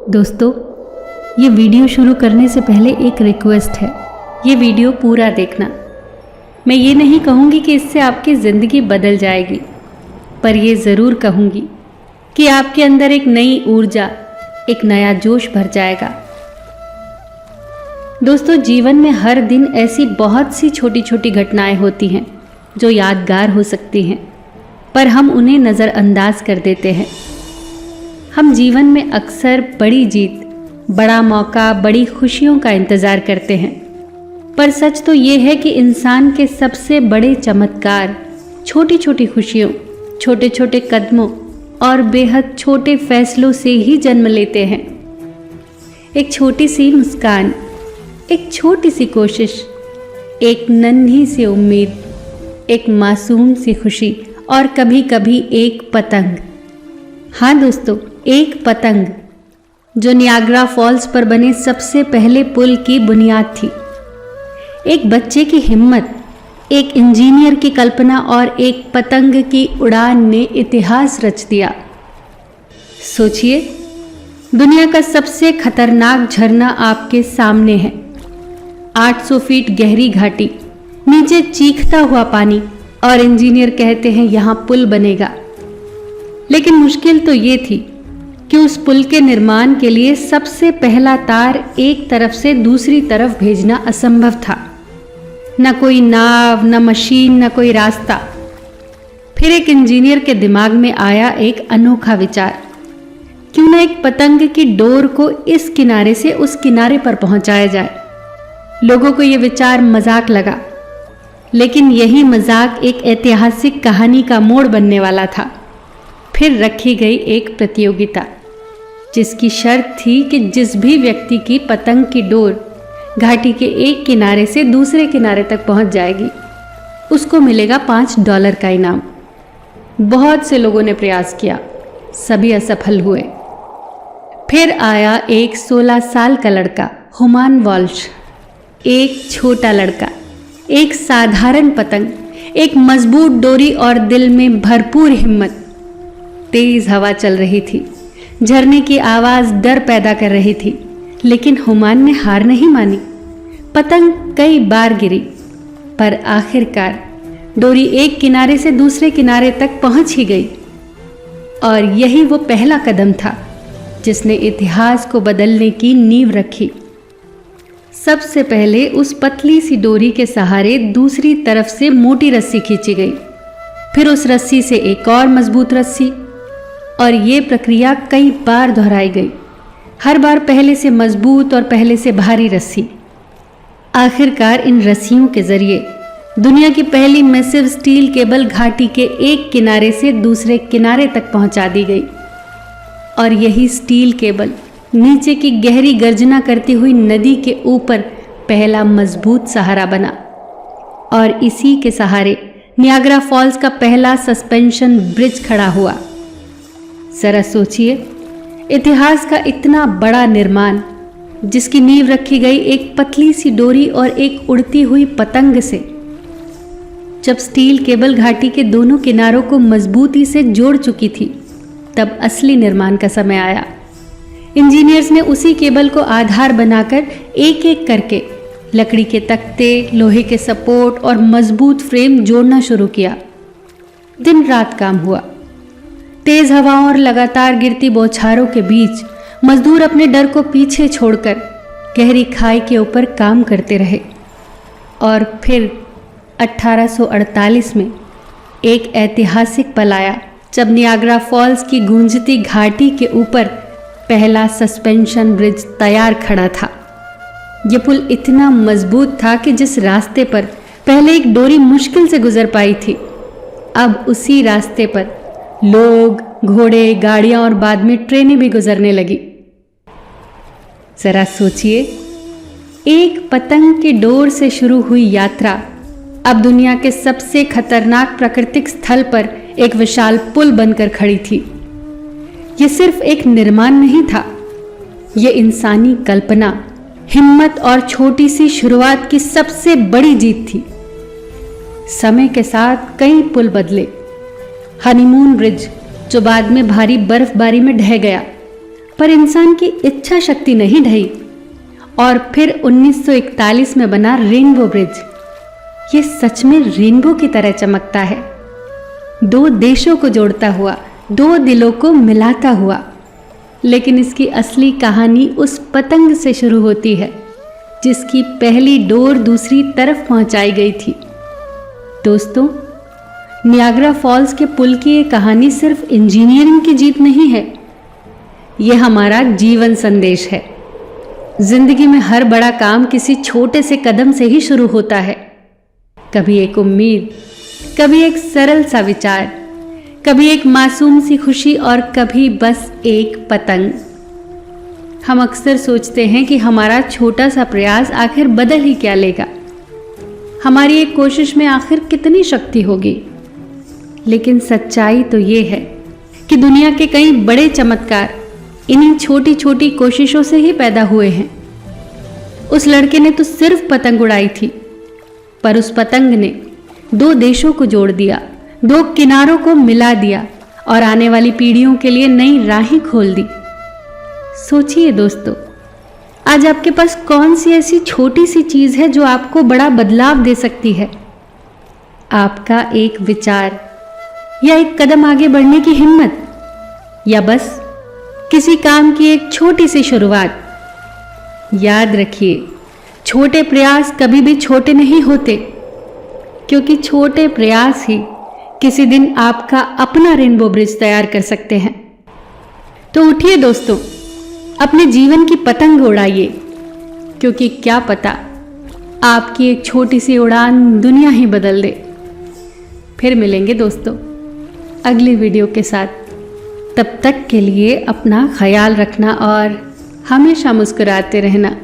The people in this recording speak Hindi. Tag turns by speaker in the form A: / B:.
A: दोस्तों, ये वीडियो शुरू करने से पहले एक रिक्वेस्ट है, ये वीडियो पूरा देखना। मैं ये नहीं कहूँगी कि इससे आपकी ज़िंदगी बदल जाएगी, पर ये ज़रूर कहूँगी कि आपके अंदर एक नई ऊर्जा, एक नया जोश भर जाएगा। दोस्तों, जीवन में हर दिन ऐसी बहुत सी छोटी छोटी घटनाएं होती हैं जो यादगार हो सकती हैं, पर हम उन्हें नज़रअंदाज कर देते हैं। हम जीवन में अक्सर बड़ी जीत, बड़ा मौका, बड़ी खुशियों का इंतज़ार करते हैं, पर सच तो ये है कि इंसान के सबसे बड़े चमत्कार छोटी छोटी खुशियों, छोटे छोटे कदमों और बेहद छोटे फैसलों से ही जन्म लेते हैं। एक छोटी सी मुस्कान, एक छोटी सी कोशिश, एक नन्ही सी उम्मीद, एक मासूम सी खुशी और कभी कभी एक पतंग। हाँ दोस्तों, एक पतंग जो नियाग्रा फॉल्स पर बने सबसे पहले पुल की बुनियाद थी। एक बच्चे की हिम्मत, एक इंजीनियर की कल्पना और एक पतंग की उड़ान ने इतिहास रच दिया। सोचिए, दुनिया का सबसे खतरनाक झरना आपके सामने है। 800 फीट गहरी घाटी, नीचे चीखता हुआ पानी, और इंजीनियर कहते हैं यहाँ पुल बनेगा। लेकिन मुश्किल तो ये थी कि उस पुल के निर्माण के लिए सबसे पहला तार एक तरफ से दूसरी तरफ भेजना असंभव था। न कोई नाव, न मशीन, न कोई रास्ता। फिर एक इंजीनियर के दिमाग में आया एक अनोखा विचार, क्यों न एक पतंग की डोर को इस किनारे से उस किनारे पर पहुंचाया जाए। लोगों को यह विचार मजाक लगा, लेकिन यही मजाक एक ऐतिहासिक कहानी का मोड़ बनने वाला था। फिर रखी गई एक प्रतियोगिता, जिसकी शर्त थी कि जिस भी व्यक्ति की पतंग की डोर घाटी के एक किनारे से दूसरे किनारे तक पहुंच जाएगी, उसको मिलेगा $5 का इनाम। बहुत से लोगों ने प्रयास किया, सभी असफल हुए। फिर आया एक 16 साल का लड़का, हुमान वॉल्श। एक छोटा लड़का, एक साधारण पतंग, एक मजबूत डोरी और दिल में भरपूर हिम्मत। तेज हवा चल रही थी, झरने की आवाज डर पैदा कर रही थी, लेकिन हुमान ने हार नहीं मानी। पतंग कई बार गिरी, पर आखिरकार डोरी एक किनारे से दूसरे किनारे तक पहुंच ही गई। और यही वो पहला कदम था जिसने इतिहास को बदलने की नींव रखी। सबसे पहले उस पतली सी डोरी के सहारे दूसरी तरफ से मोटी रस्सी खींची गई, फिर उस रस्सी से एक और मजबूत रस्सी, और ये प्रक्रिया कई बार दोहराई गई। हर बार पहले से मजबूत और पहले से भारी रस्सी। आखिरकार इन रस्सियों के जरिए दुनिया की पहली मैसिव स्टील केबल घाटी के एक किनारे से दूसरे किनारे तक पहुंचा दी गई। और यही स्टील केबल नीचे की गहरी गर्जना करती हुई नदी के ऊपर पहला मजबूत सहारा बना। और इसी के सहारे नियाग्रा फॉल्स का पहला सस्पेंशन ब्रिज खड़ा हुआ। जरा सोचिए, इतिहास का इतना बड़ा निर्माण, जिसकी नींव रखी गई एक पतली सी डोरी और एक उड़ती हुई पतंग से। जब स्टील केबल घाटी के दोनों किनारों को मजबूती से जोड़ चुकी थी, तब असली निर्माण का समय आया। इंजीनियर्स ने उसी केबल को आधार बनाकर एक एक करके लकड़ी के तख्ते, लोहे के सपोर्ट और मजबूत फ्रेम जोड़ना शुरू किया। दिन रात काम हुआ। तेज हवाओं और लगातार गिरती बौछारों के बीच मजदूर अपने डर को पीछे छोड़कर गहरी खाई के ऊपर काम करते रहे। और फिर 1848 में एक ऐतिहासिक पल आया, जब नियाग्रा फॉल्स की गूंजती घाटी के ऊपर पहला सस्पेंशन ब्रिज तैयार खड़ा था। यह पुल इतना मजबूत था कि जिस रास्ते पर पहले एक डोरी मुश्किल से गुजर पाई थी, अब उसी रास्ते पर लोग, घोड़े, गाड़ियां और बाद में ट्रेनें भी गुजरने लगी। जरा सोचिए, एक पतंग की डोर से शुरू हुई यात्रा अब दुनिया के सबसे खतरनाक प्राकृतिक स्थल पर एक विशाल पुल बनकर खड़ी थी। यह सिर्फ एक निर्माण नहीं था, यह इंसानी कल्पना, हिम्मत और छोटी सी शुरुआत की सबसे बड़ी जीत थी। समय के साथ कई पुल बदले। हनीमून ब्रिज, जो बाद में भारी बर्फबारी में ढह गया, पर इंसान की इच्छा शक्ति नहीं ढही और फिर 1941 में बना रेनबो ब्रिज। ये सच में रेनबो की तरह चमकता है, दो देशों को जोड़ता हुआ, दो दिलों को मिलाता हुआ। लेकिन इसकी असली कहानी उस पतंग से शुरू होती है जिसकी पहली डोर दूसरी तरफ पहुंचाई गई थी। दोस्तों, नियाग्रा फॉल्स के पुल की ये कहानी सिर्फ इंजीनियरिंग की जीत नहीं है, ये हमारा जीवन संदेश है। जिंदगी में हर बड़ा काम किसी छोटे से कदम से ही शुरू होता है। कभी एक उम्मीद, कभी एक सरल सा विचार, कभी एक मासूम सी खुशी और कभी बस एक पतंग। हम अक्सर सोचते हैं कि हमारा छोटा सा प्रयास आखिर बदल ही क्या लेगा, हमारी एक कोशिश में आखिर कितनी शक्ति होगी। लेकिन सच्चाई तो ये है कि दुनिया के कई बड़े चमत्कार इन्हीं छोटी छोटी कोशिशों से ही पैदा हुए हैं। उस लड़के ने तो सिर्फ पतंग उड़ाई थी, पर उस पतंग ने दो देशों को जोड़ दिया, दो किनारों को मिला दिया और आने वाली पीढ़ियों के लिए नई राहें खोल दी। सोचिए दोस्तों, आज आपके पास कौन सी ऐसी छोटी सी चीज है जो आपको बड़ा बदलाव दे सकती है? आपका एक विचार, या एक कदम आगे बढ़ने की हिम्मत, या बस किसी काम की एक छोटी सी शुरुआत। याद रखिए, छोटे प्रयास कभी भी छोटे नहीं होते, क्योंकि छोटे प्रयास ही किसी दिन आपका अपना रेनबो ब्रिज तैयार कर सकते हैं। तो उठिए दोस्तों, अपने जीवन की पतंग उड़ाइए, क्योंकि क्या पता आपकी एक छोटी सी उड़ान दुनिया ही बदल दे। फिर मिलेंगे दोस्तों अगली वीडियो के साथ। तब तक के लिए अपना ख्याल रखना और हमेशा मुस्कुराते रहना।